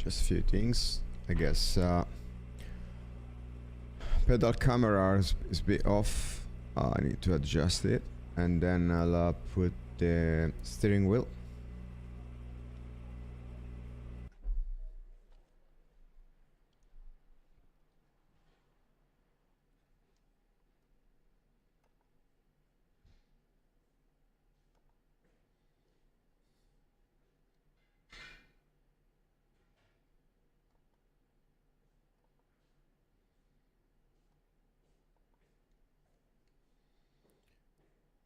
just a few things. I guess pedal camera is a bit off. I need to adjust it, and then I'll put the steering wheel.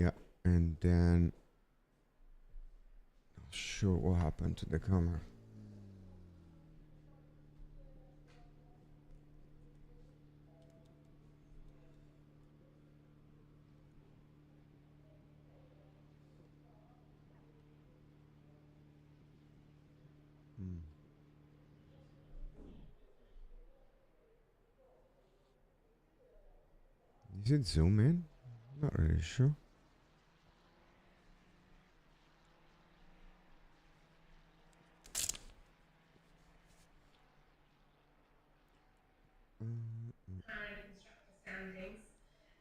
Yeah, and then not sure what happened to the camera. Is it zoom in? Not really sure. Constructor standings,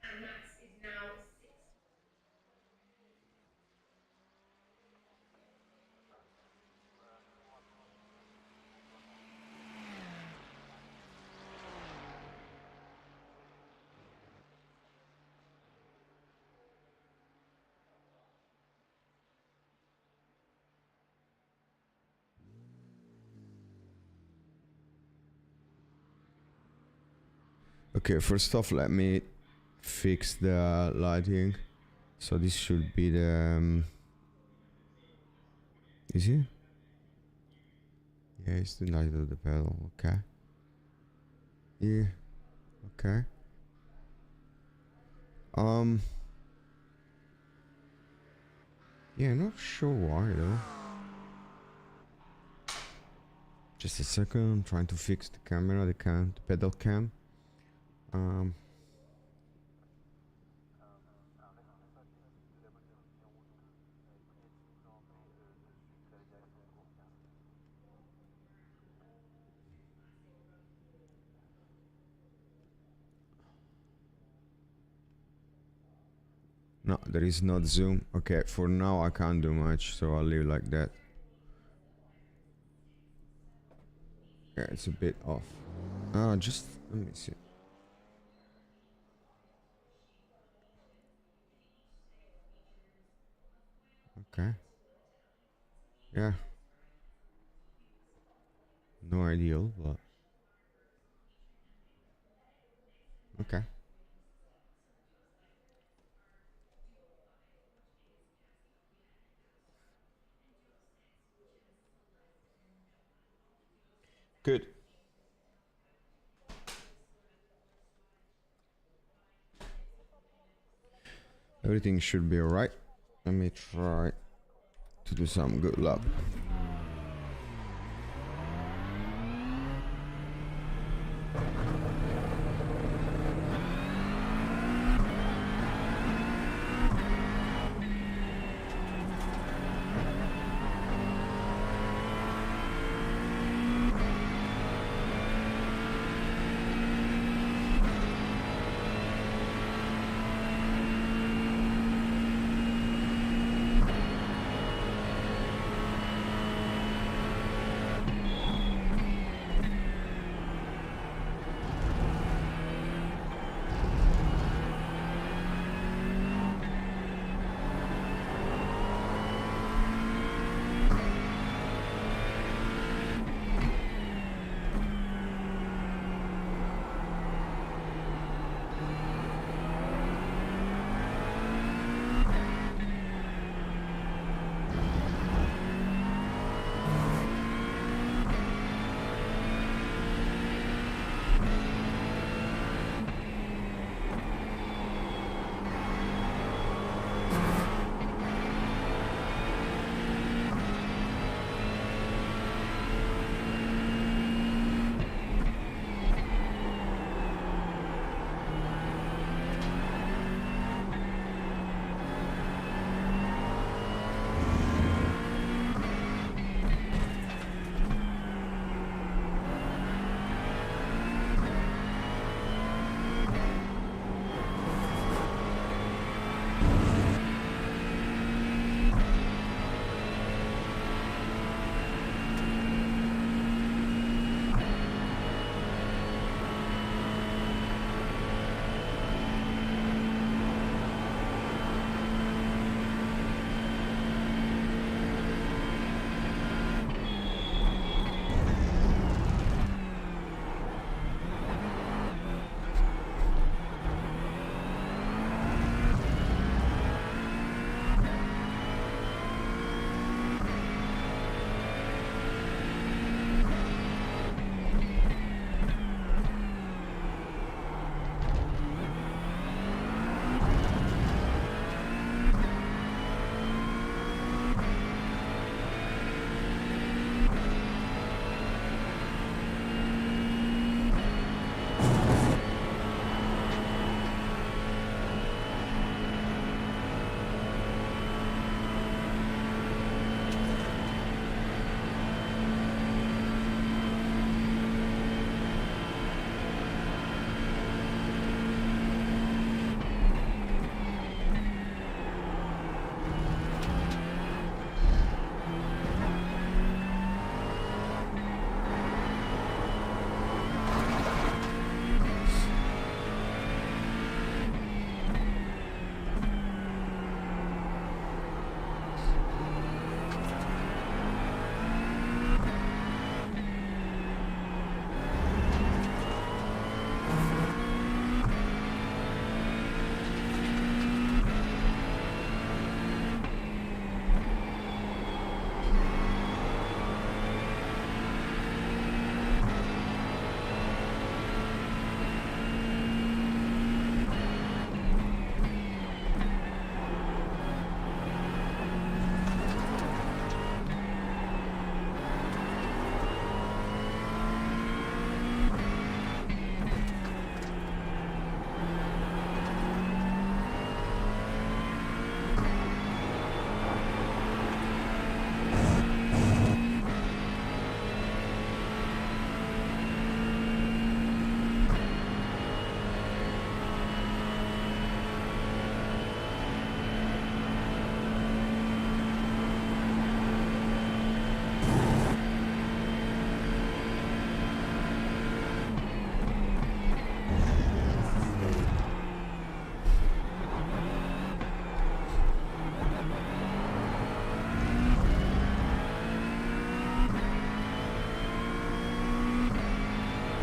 and Max is now 6. Okay, first off, let me fix the lighting. So this should be the is it? Yeah, it's the light of the pedal. Okay. Yeah. Okay. Yeah, not sure why though. Just a second, I'm trying to fix the camera, the pedal cam. No, there is not zoom. Okay, for now I can't do much, so I'll leave like that. Yeah, it's a bit off. Just let me see. Okay. Yeah. No ideal, but okay. Good. Everything should be alright. Let me try to do some good lap.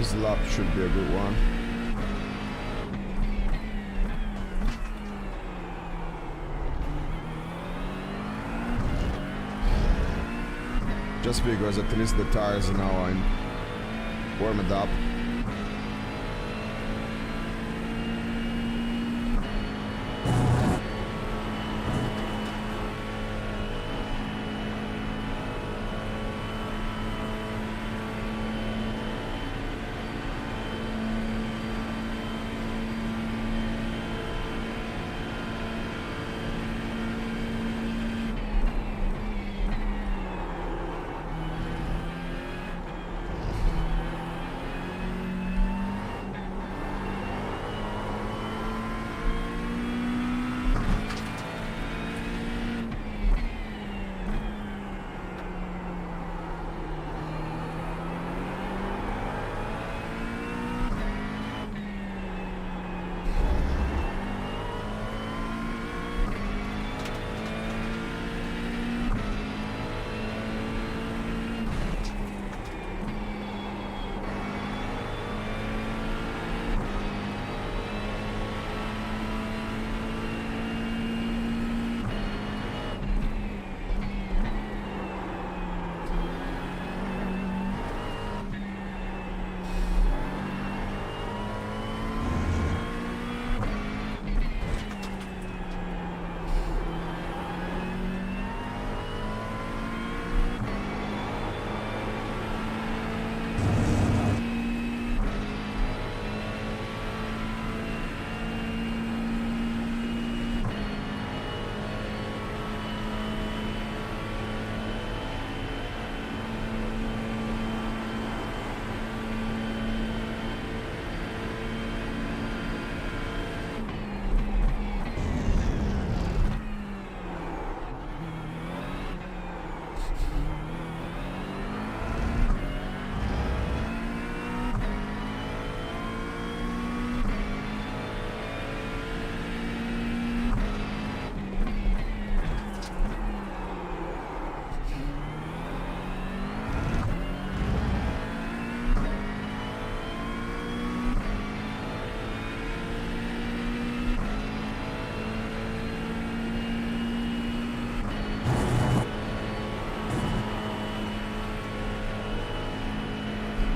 This lap should be a good one. Just because at least the tires now are warmed up.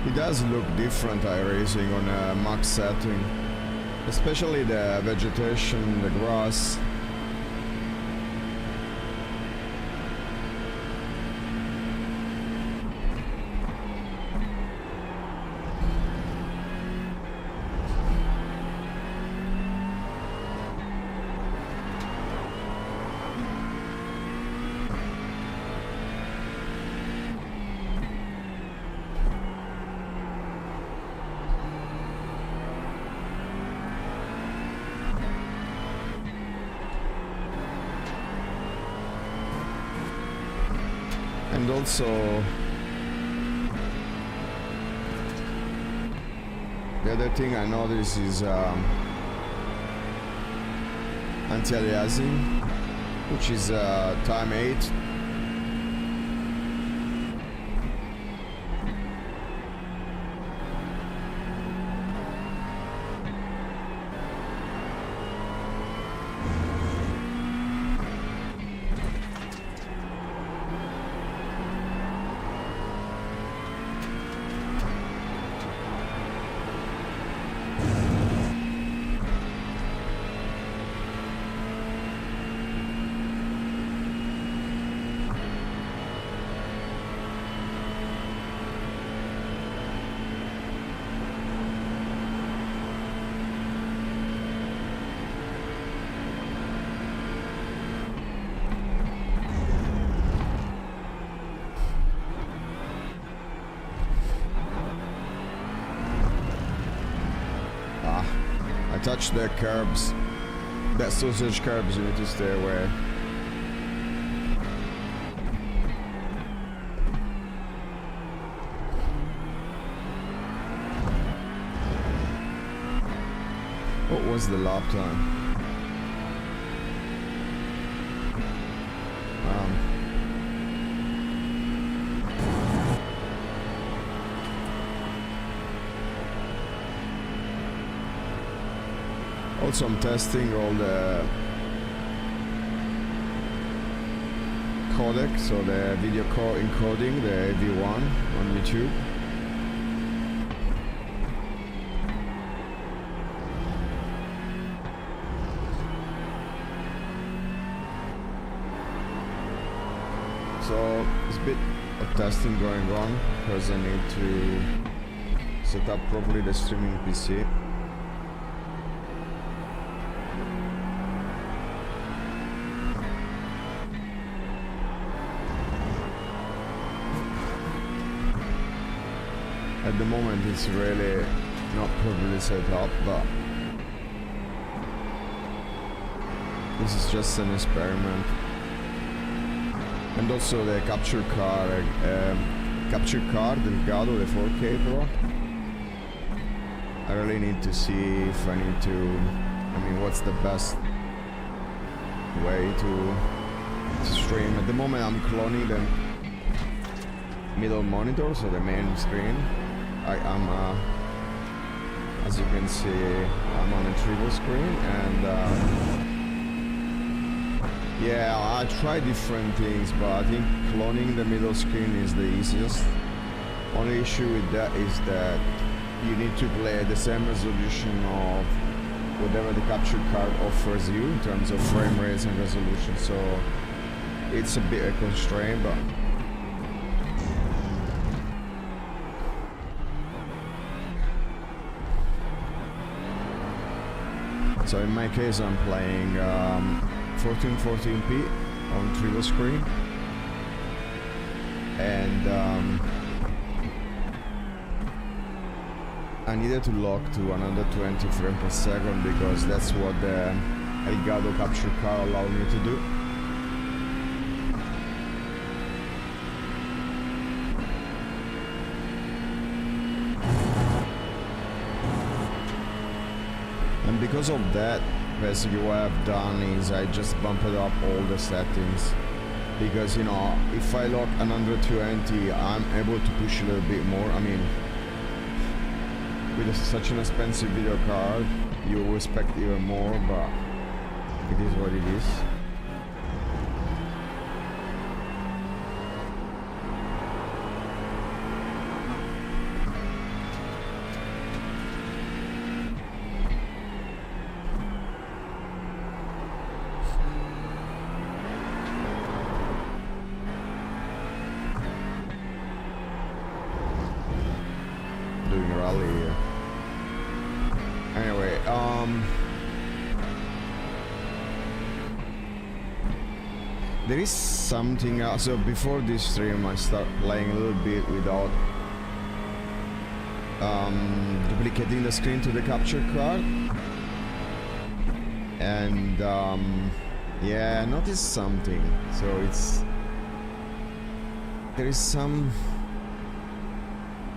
It does look different iRacing on a max setting, especially the vegetation, the grass. And also the other thing I noticed is anti-aliasing, which is time 8. I touched the curbs. That sausage curbs, you need to stay away. What was the lap time? Also, I'm testing all the codec, so the video encoding, the AV1 on YouTube. So it's a bit of testing going on because I need to set up properly the streaming PC. At the moment it's really not properly set up, but this is just an experiment. And also the capture card Delgado, the 4K Pro. I really need to see if I need to, I mean, what's the best way to stream. At the moment I'm cloning the middle monitor, so the main screen. I'm as you can see, I'm on a triple screen, and yeah, I tried different things, but I think cloning the middle screen is the easiest. Only issue with that is that you need to play at the same resolution of whatever the capture card offers you in terms of frame rates and resolution, so it's a bit a constraint, but so in my case I'm playing 1440p on triple screen, and I needed to lock to 120 frames per second because that's what the Elgato capture card allowed me to do. And because of that, basically what I've done is I just bumped up all the settings, because you know, if I lock 120 I'm able to push a little bit more. I mean, with such an expensive video card you will expect even more, but it is what it is. Doing a rally here. Anyway, there is something else. So before this stream I start playing a little bit without duplicating the screen to the capture card, and yeah, I noticed something. So there is some,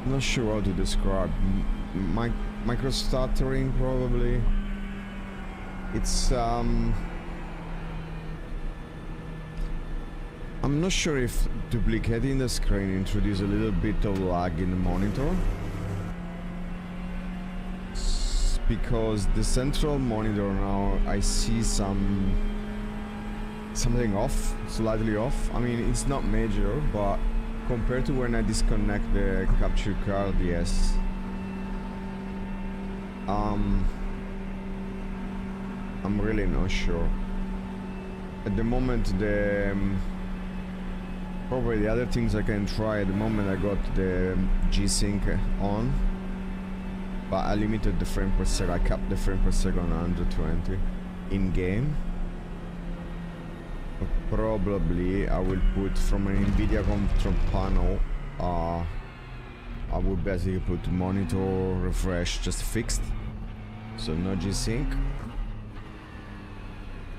I'm not sure how to describe, micro stuttering probably. It's I'm not sure if duplicating the screen introduces a little bit of lag in the monitor, because the central monitor now I see something off, slightly off. I mean, it's not major, but compared to when I disconnect the capture card, yes. I'm really not sure. At the moment, probably the other things I can try. At the moment I got the G-Sync on, but I limited the frame per second. I capped the frame per second on 120 in game. Probably I will put from an NVIDIA control panel, I will basically put monitor refresh just fixed, so no G-Sync,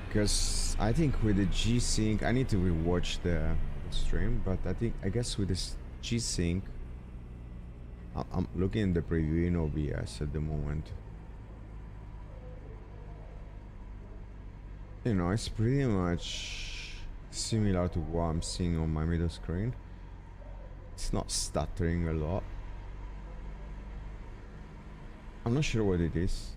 because I think with the G-Sync, I need to rewatch the stream, but I guess with this G-Sync, I'm looking at the preview in OBS at the moment. You know, it's pretty much similar to what I'm seeing on my middle screen. It's not stuttering a lot. I'm not sure what it is.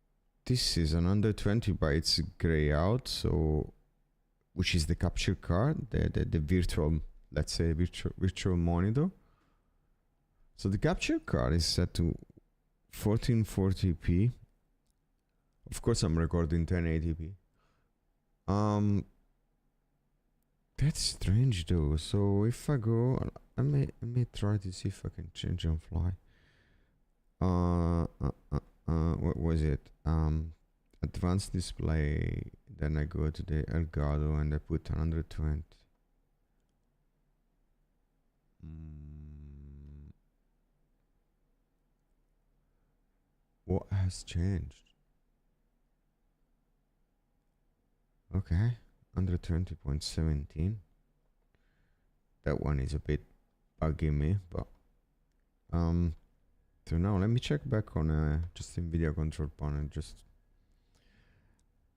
this is an under 20, but it's gray out, so which is the capture card, the virtual, let's say virtual monitor. So the capture card is set to 1440p. Of course, I'm recording 1080p. That's strange though. So if I go, I may try to see if I can change on fly. What was it? Advanced display. Then I go to the Elgato and I put 120. What has changed? Okay, 120.17. That one is a bit bugging me, but so now let me check back on just NVIDIA control panel, just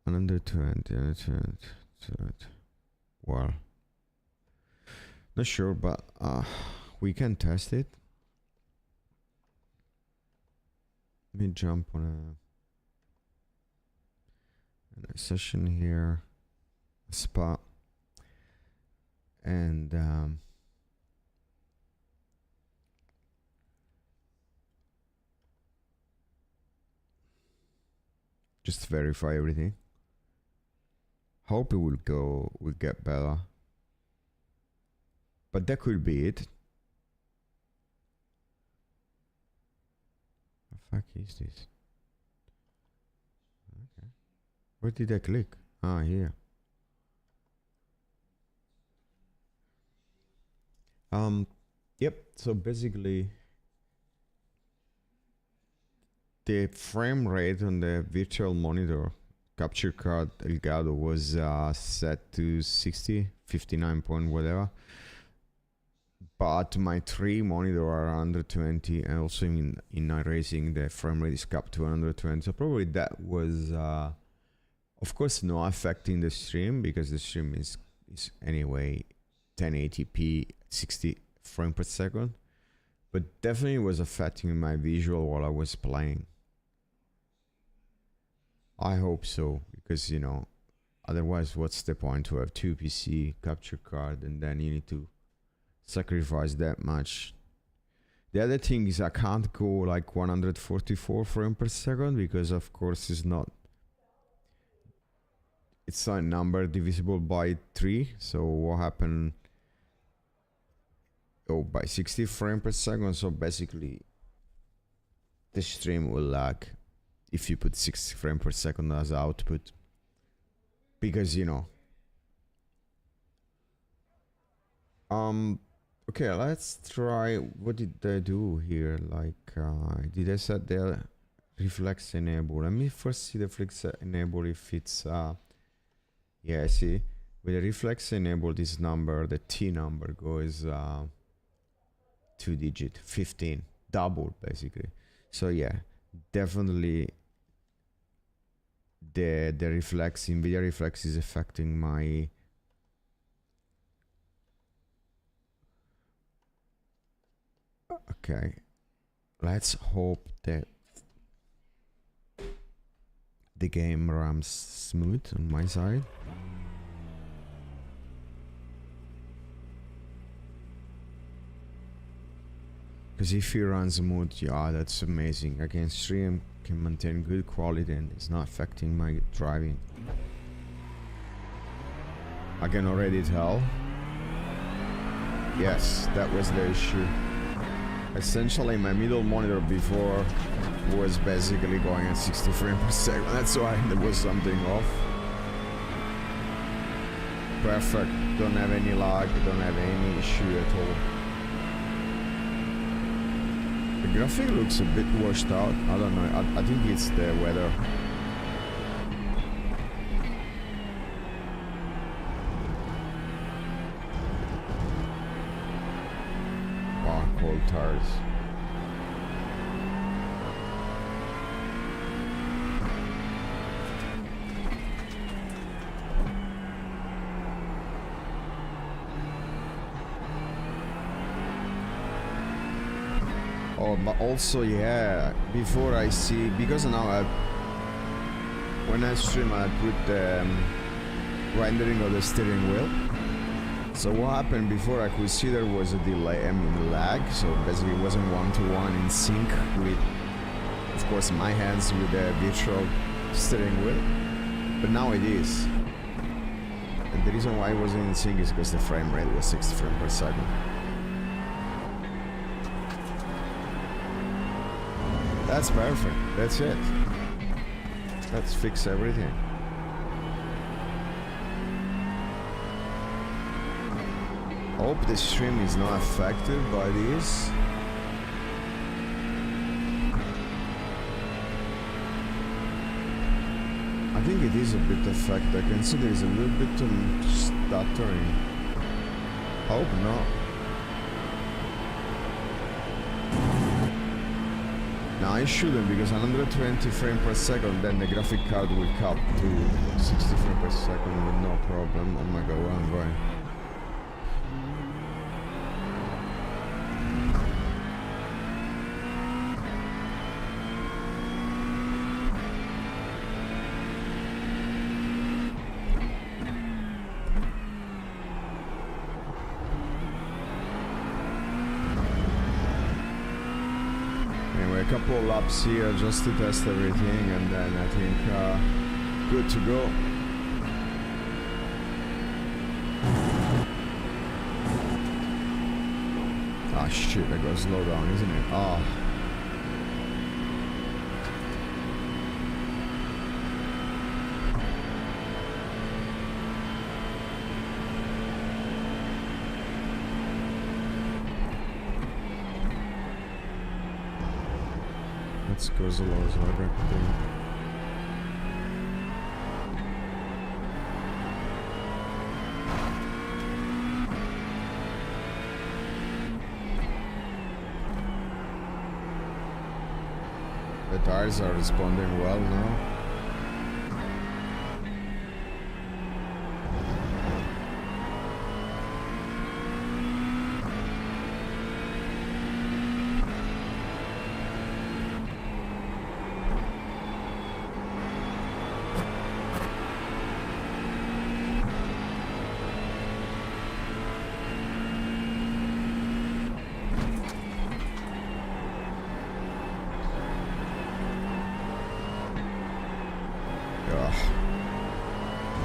under 20, well, not sure, but we can test it. Let me jump on a session here, a spot, and just verify everything. Hope it will get better, but that could be it. The fuck is this? Okay, where did I click? Ah, here. Yep. So basically, the frame rate on the virtual monitor capture card Elgato was set to 60, 59 point whatever, but my 3 monitor are under 20, and also in iRacing the frame rate is capped to 120, so probably that was of course not affecting the stream, because the stream is anyway 1080p 60 frame per second, but definitely was affecting my visual while I was playing. I hope so, because you know, otherwise what's the point to have 2 PC capture card and then you need to sacrifice that much. The other thing is I can't go like 144 frames per second, because of course it's not a number divisible by 3. So what happened? Oh, by 60 frames per second. So basically the stream will lag if you put 60 frames per second as output, because you know. Okay, let's try. What did I do here? Like, did I set the reflex enable? Let me first see the reflex enable if it's yeah, see, with the reflex enable, this number, the T number goes 2 digit, 15, double basically. So yeah, definitely the reflex, NVIDIA reflex is affecting my okay. Let's hope that the game runs smooth on my side. Because if it runs smooth, yeah, that's amazing. I can stream, can maintain good quality, and it's not affecting my driving. I can already tell. Yes, that was the issue. Essentially, my middle monitor before was basically going at 60 frames per second. That's why there was something off. Perfect. Don't have any lag. Don't have any issue at all. The graphic looks a bit washed out. I don't know. I think it's the weather. Wow, cold tires. Oh, but also, yeah, before I see, because now when I stream, I put the rendering of the steering wheel. So what happened before, I could see there was a delay, lag, so basically it wasn't one-to-one in sync with, of course, my hands with the virtual steering wheel, but now it is. And the reason why it wasn't in sync is because the frame rate was 60 frames per second. That's perfect, that's it. Let's fix everything. Hope the stream is not affected by this. I think it is a bit affected. I can see there is a little bit of stuttering. Hope not. No, it shouldn't, because 120 frames per second, then the graphic card will cut to 60 frames per second with no problem. Oh my god, where I'm going. A couple of laps here just to test everything, and then I think good to go. Ah shit, I gotta slow down, isn't it? Oh. Let's go as low as I can. The tires are responding well now.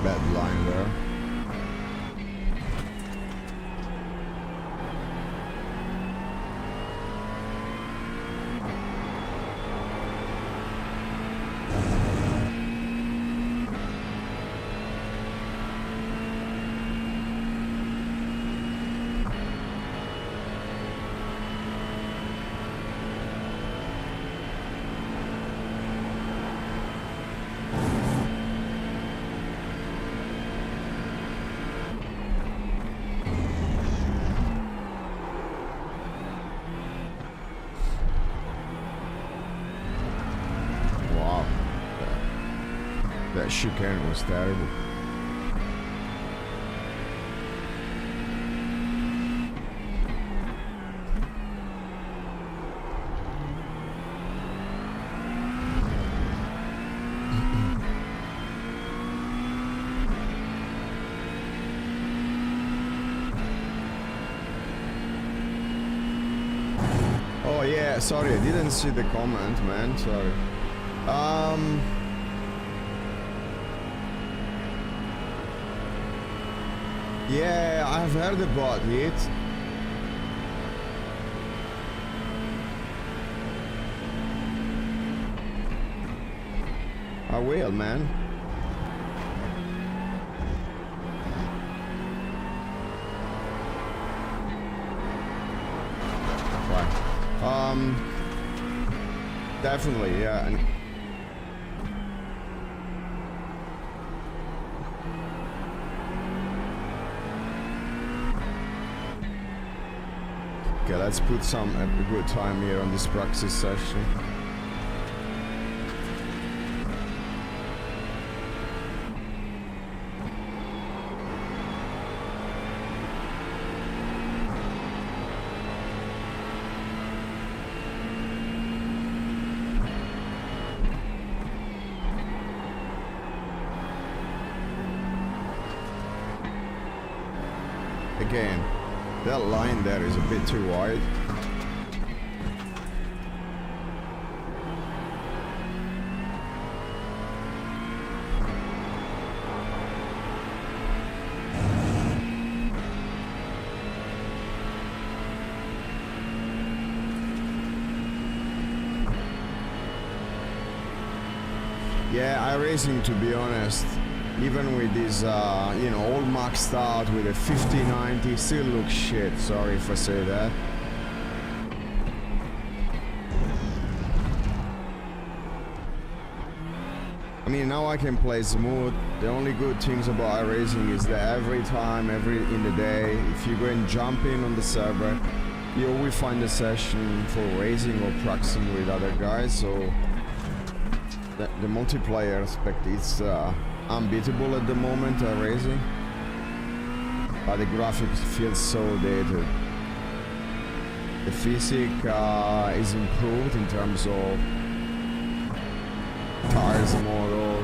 Bad line there. That chicane was terrible. Oh yeah, sorry, I didn't see the comment, man, sorry. Yeah, I've heard about it. I will, man. Right. Definitely, yeah. Okay, let's put a good time here on this practice session. again, that line there is a bit too wide. Yeah, iRacing, to be honest, even with this, you know, all maxed out with a 5090, still looks shit. Sorry if I say that. I mean, now I can play smooth. The only good things about iRacing is that every time, in the day, if you go and jump in on the server, you always find a session for racing or practicing with other guys. So the multiplayer aspect is unbeatable at the moment, iRacing. But the graphics feel so dated. The physics is improved in terms of tires model.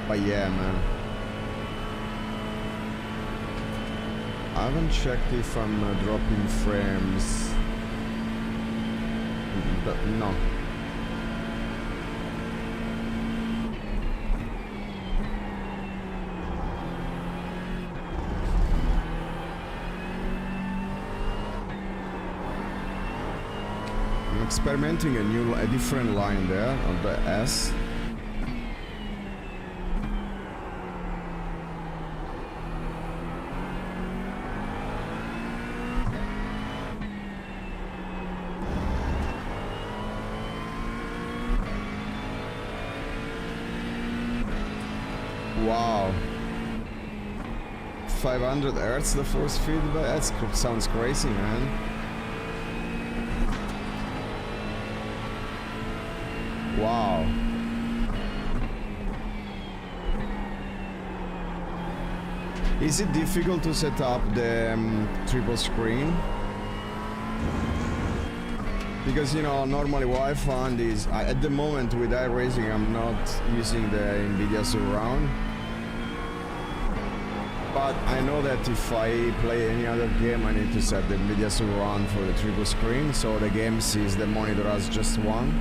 But yeah, man. I haven't checked if I'm dropping frames. But no. I'm experimenting a different line there on the S. Wow. 500 Hertz the force feedback? That sounds crazy, man. Wow. Is it difficult to set up the triple screen? Because, you know, normally what I found is, at the moment with iRacing, I'm not using the NVIDIA Surround. But I know that if I play any other game, I need to set the NVIDIA Surround for the triple screen, so the game sees the monitor as just one.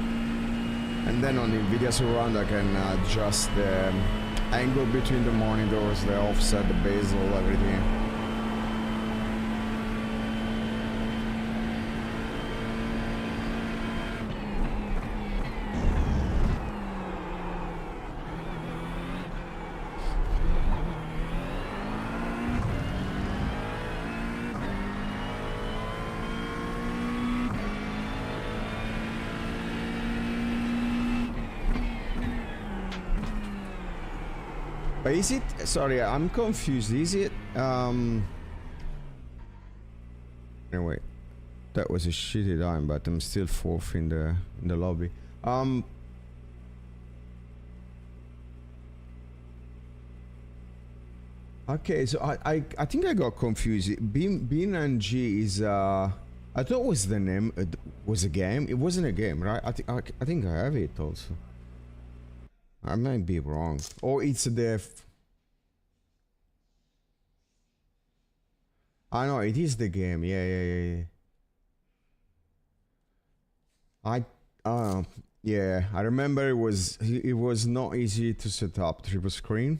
And then on the NVIDIA Surround, I can adjust the angle between the monitors, the offset, the bezel, everything. But is it, sorry, I'm confused, is it, anyway, that was a shitty time, but I'm still fourth in the lobby. Okay, so I think I got confused. Bean and G is, I thought it was the name, was a game, it wasn't a game, right? I think I have it also. I might be wrong. Or it's the... I know, it is the game. Yeah. Yeah, I remember it was not easy to set up triple screen.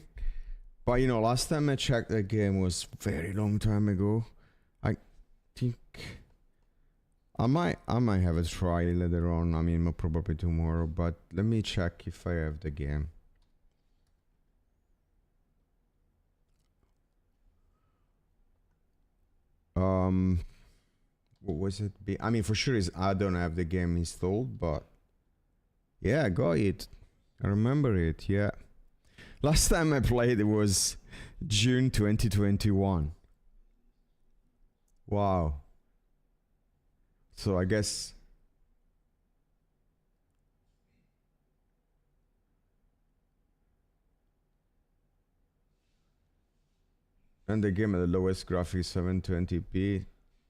But, you know, last time I checked the game was very long time ago. I think... I might have a try later on. I mean, probably tomorrow, but let me check if I have the game. What was it? I mean, for sure I don't have the game installed, but yeah, I got it. I remember it. Yeah, last time I played it was June 2021. Wow. So I guess and the game at the lowest graphics 720p,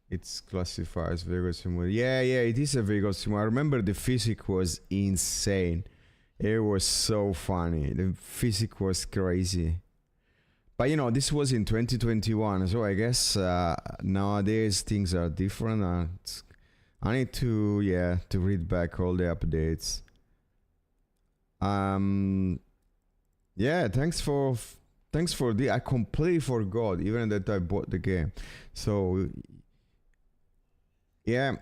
it's classified as vehicle simulator. Yeah, it is a vehicle simulator. I remember the physics was insane. It was so funny. The physics was crazy. But you know, this was in 2021, so I guess nowadays things are different. I need to, yeah, to read back all the updates. Yeah, thanks for the. I completely forgot even that I bought the game. So yeah,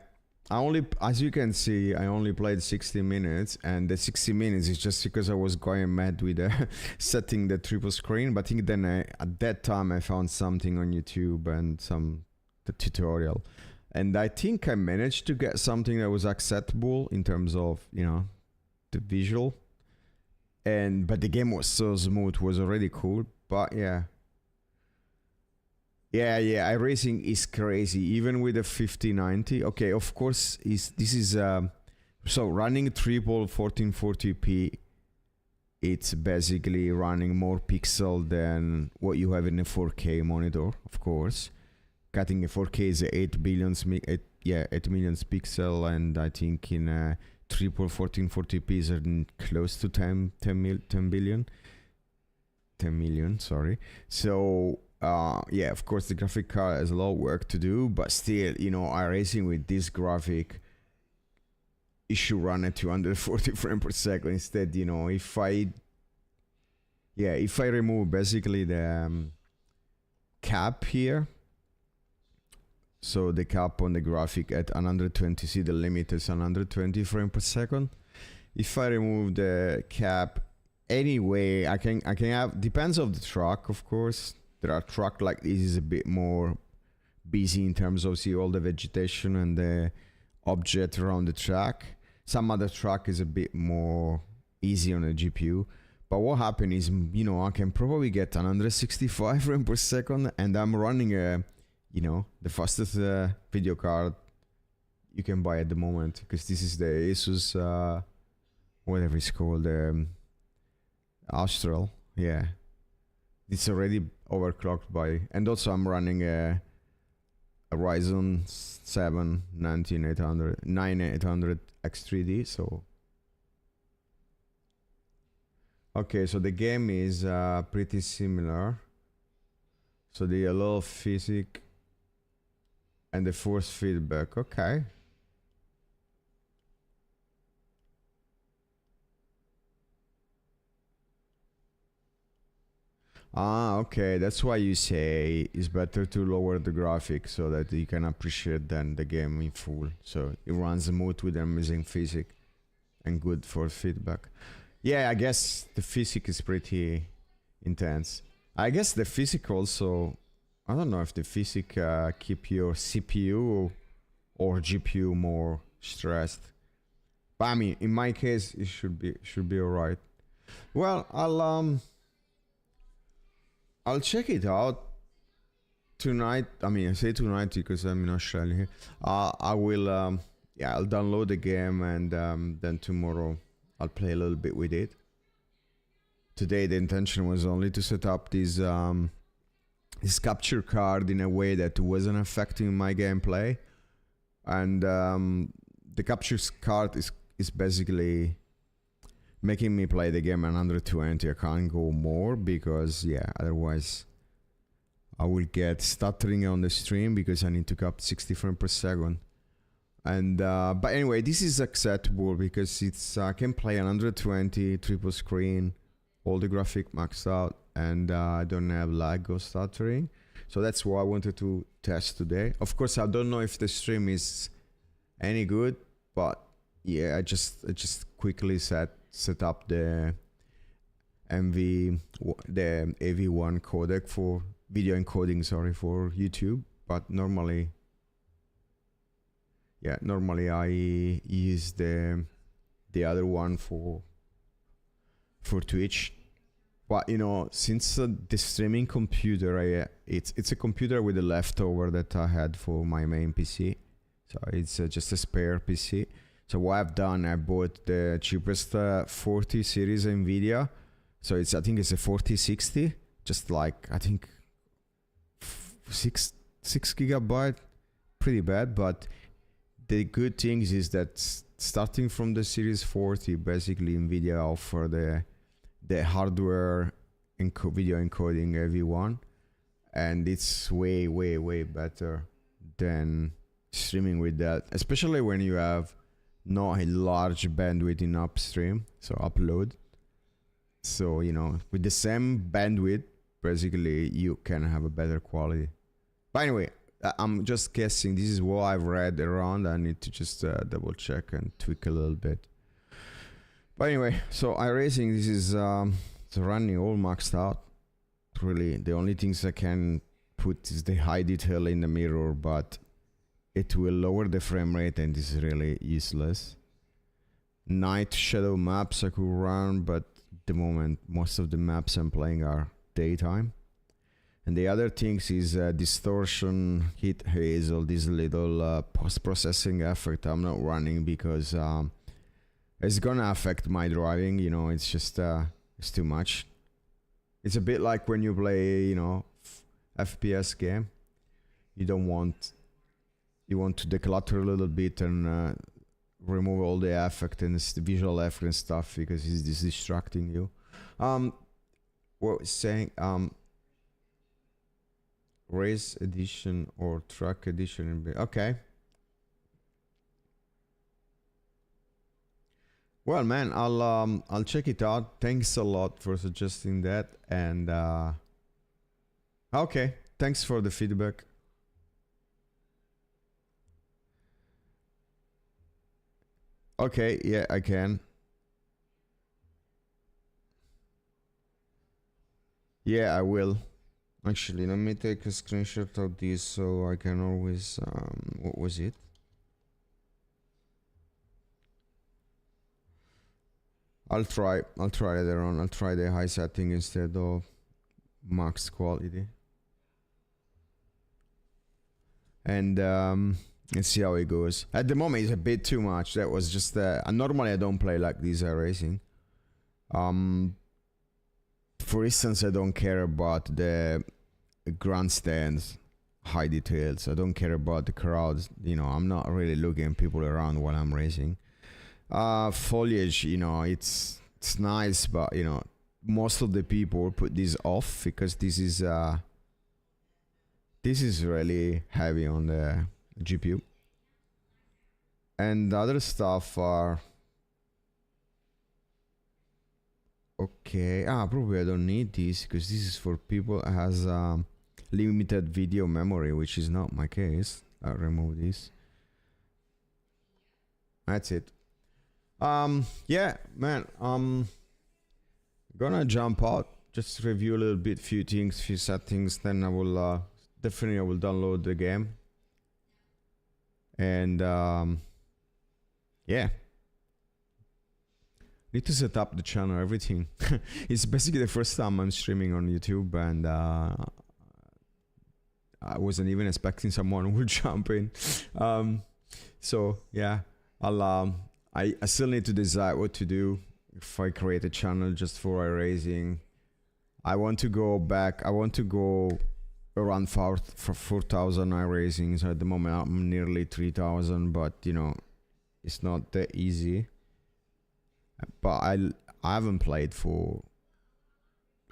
I only, as you can see, I only played 60 minutes, and the 60 minutes is just because I was going mad with setting the triple screen. But I think then at that time I found something on YouTube and the tutorial, and I think I managed to get something that was acceptable in terms of, you know, the visual. And but the game was so smooth, was already cool. But yeah. Yeah, iRacing is crazy, even with a 5090. Okay, of course, this is so running triple 1440p. It's basically running more pixel than what you have in a 4K monitor, of course. Cutting a 4K is 8 billion, 8 million pixel, and I think in a triple 1440p is close to 10 billion. 10 million, sorry. So yeah, of course the graphic card has a lot of work to do, but still, you know, iRacing with this graphic, it should run at 240 frames per second instead. You know, if I remove basically the cap here, so the cap on the graphic at 120, see the limit is 120 frames per second. If I remove the cap, anyway, I can have, depends of the truck, of course. There are truck like this is a bit more busy in terms of see all the vegetation and the object around the track. Some other truck is a bit more easy on the GPU. But what happened is, you know, I can probably get 165 frames per second, and I'm running a, you know, the fastest video card you can buy at the moment, because this is the Asus whatever it's called, Astral. Yeah, it's already overclocked by, and also I'm running a Ryzen 7 9800 X3D. So okay, so the game is pretty similar. So the yellow physics and the force feedback. Okay. Ah, okay. That's why you say it's better to lower the graphics so that you can appreciate then the game in full. So it runs smooth with amazing physics and good for feedback. Yeah, I guess the physics is pretty intense. I guess the physics also, I don't know if the physics keep your CPU or GPU more stressed. But I mean, in my case, it should be alright. Well, I'll check it out tonight. I mean, I say tonight because I'm in Australia. I will, yeah, I'll download the game, and then tomorrow I'll play a little bit with it. Today the intention was only to set up this capture card in a way that wasn't affecting my gameplay, and the capture card is basically making me play the game at 120. I can't go more because, yeah, otherwise I will get stuttering on the stream because I need to cap 60 frames per second. And but anyway, this is acceptable because it's I can play 120 triple screen, all the graphic maxed out, and I don't have lag or stuttering. So that's what I wanted to test today. Of course, I don't know if the stream is any good, but yeah, I just quickly set up the the AV1 codec for video encoding, sorry, for YouTube. But normally I use the other one for Twitch. But you know, since the streaming computer, it's a computer with a leftover that I had for my main PC, so it's just a spare PC. So what I've done, I bought the cheapest 40 series NVIDIA. So I think it's a 4060, just like, I think 6 gigabyte, pretty bad. But the good thing is that starting from the series 40, basically NVIDIA offer the hardware video encoding v1, and it's way better than streaming with that, especially when you have not a large bandwidth in upstream, so upload. So, you know, with the same bandwidth, basically you can have a better quality. But anyway, I'm just guessing. This is what I've read around. I need to just double check and tweak a little bit. But anyway, so iRacing, this is it's running all maxed out. Really, the only things I can put is the high detail in the mirror, but it will lower the frame rate and is really useless. Night shadow maps I could run, but at the moment most of the maps I'm playing are daytime. And the other things is distortion, heat haze, all these little post-processing effect I'm not running because it's gonna affect my driving. You know, it's just it's too much. It's a bit like when you play, you know, FPS game. You want to declutter a little bit and remove all the effect and the visual effect and stuff because it's distracting you. What was saying? Race edition or truck edition. Okay. Well, man, I'll check it out. Thanks a lot for suggesting that. And okay, thanks for the feedback. Okay, yeah, I can. Yeah, I will. Actually, let me take a screenshot of this so I can always what was it? I'll try later on. I'll try the high setting instead of max quality. And let's see how it goes. At the moment, it's a bit too much. That was just normally I don't play like this iRacing. For instance, I don't care about the grandstands, high details. I don't care about the crowds. You know, I'm not really looking people around while I'm racing. Foliage, you know, it's nice, but you know, most of the people put this off because this is really heavy on the GPU. And the other stuff are okay. Probably I don't need this because this is for people that has limited video memory, which is not my case. I'll remove this. That's it. Yeah, man, gonna jump out, just review a little bit, few things, few settings, then I will definitely I will download the game. And yeah, need to set up the channel, everything. It's basically the first time I'm streaming on YouTube, and I wasn't even expecting someone would jump in. So yeah, I still need to decide what to do if I create a channel just for iRacing. I want to go back. I want to go around 4,000 iRacing. So at the moment I'm nearly 3,000, but you know, it's not that easy. But I haven't played for.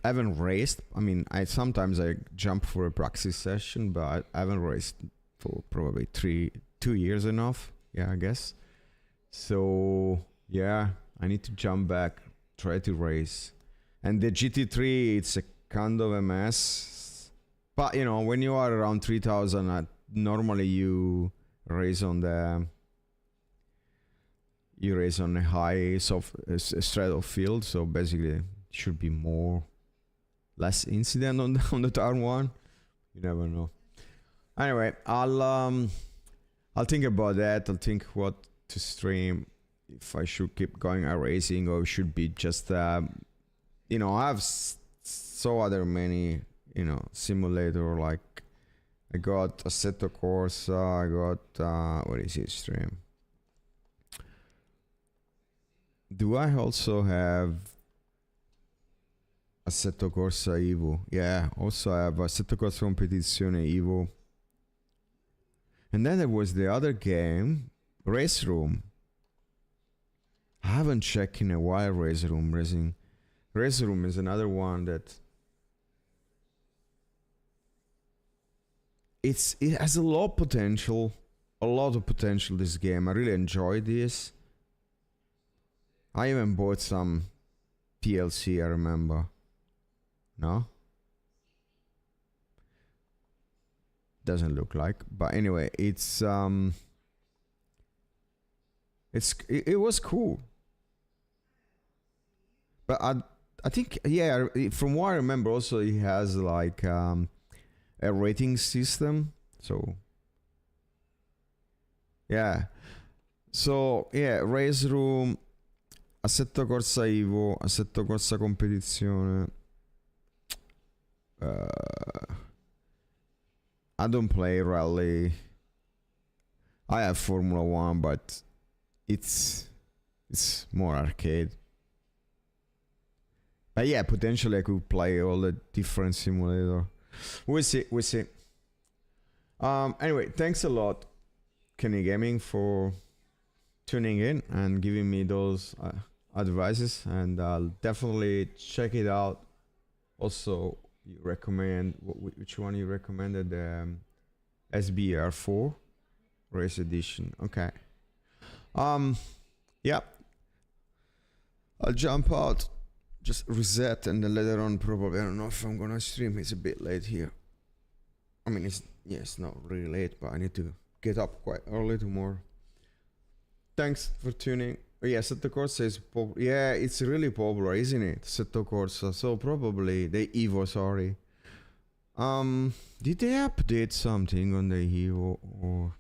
I haven't raced. I mean, sometimes I jump for a practice session, but I haven't raced for probably 2 years enough. Yeah, I guess. So yeah, I need to jump back, try to race. And the GT3, it's a kind of a mess. But you know, when you are around 3,000, normally you race on a high straight of field. So basically, it should be less incident on the turn one. You never know. Anyway, I'll think about that. I'll think what to stream, if I should keep going iRacing or should be just you know, I have so other many, you know, simulator, like I got Assetto Corsa, I got what is it stream? Do I also have Assetto Corsa Evo? Yeah, also I have Assetto Corsa Competizione Evo. And then there was the other game, Race Room. I haven't checked in a while. Race Room is another one that it has a lot of potential, a lot of potential. This game, I really enjoyed this. I even bought some PLC. I remember. No. Doesn't look like, but anyway, it was cool. But I think, yeah, from what I remember, also he has like a rating system. So yeah, race room, assetto corsa Ivo, assetto corsa competizione. I don't play rally. I have Formula 1, but it's more arcade. But yeah, potentially I could play all the different simulator. We'll see. Anyway, thanks a lot, Kenny Gaming, for tuning in and giving me those advices, and I'll definitely check it out. Also, you recommend which one you recommended? The SBR4 Race Edition. Okay. Yeah. I'll jump out, just reset, and then later on probably, I don't know if I'm gonna stream. It's a bit late here. I mean, it's not really late, but I need to get up quite early tomorrow. Thanks for tuning. Oh, yeah, Assetto Corsa is yeah, it's really popular, isn't it? Assetto Corsa. So probably the Evo, sorry. Did they update something on the Evo, or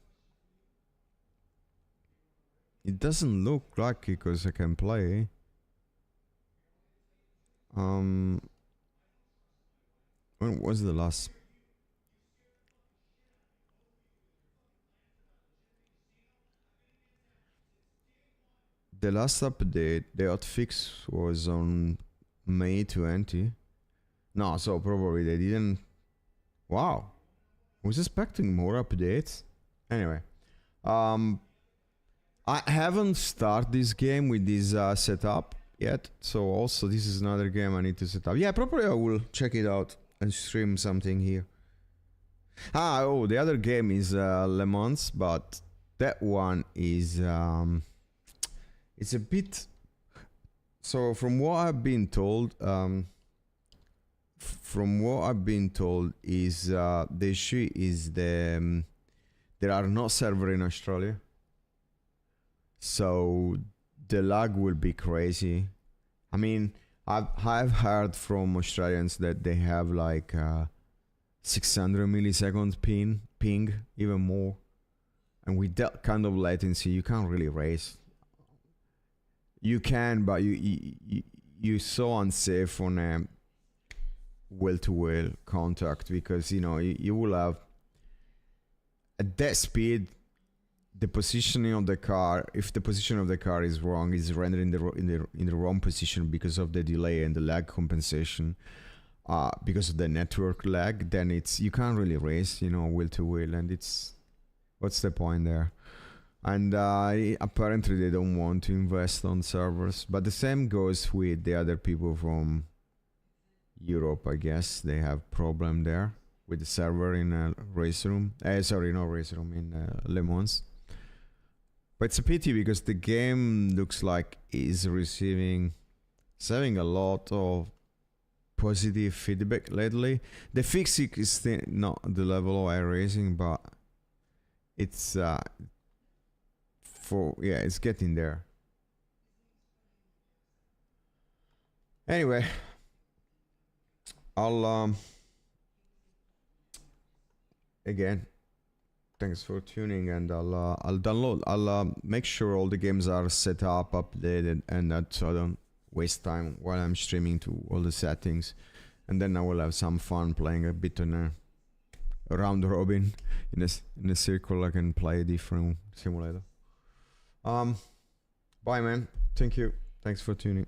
it doesn't look like it because I can play. When was the last? The last update, the hotfix was on May 20. No, so probably they didn't. Wow, I was expecting more updates. Anyway, I haven't started this game with this setup yet, so also this is another game I need to set up. Yeah, probably I will check it out and stream something here. Oh, the other game is Le Mans, but that one is it's a bit. So from what I've been told, is the issue is there are no server in Australia, so the lag will be crazy. I mean, I've heard from Australians that they have like 600 milliseconds ping, even more, and with that kind of latency, you can't really race. You can, but you're so unsafe on a wheel-to-wheel contact, because you will have at that speed the positioning of the car. If the position of the car is wrong, is rendered in the wrong position because of the delay and the lag compensation, because of the network lag, then you can't really race wheel-to-wheel, and what's the point there? And apparently they don't want to invest on servers, but the same goes with the other people from Europe. I guess they have problem there with the server in a race room. Sorry, no race room, in Le Mans. But it's a pity because the game looks like it's having a lot of positive feedback lately. The fixing is still not the level of iRacing, but it's it's getting there. Anyway, I'll again, thanks for tuning, and I'll download. I'll make sure all the games are set up, updated, and that so I don't waste time while I'm streaming to all the settings, and then I will have some fun playing a bit on a round robin in a circle. I can play a different simulator. Bye, man. Thank you. Thanks for tuning.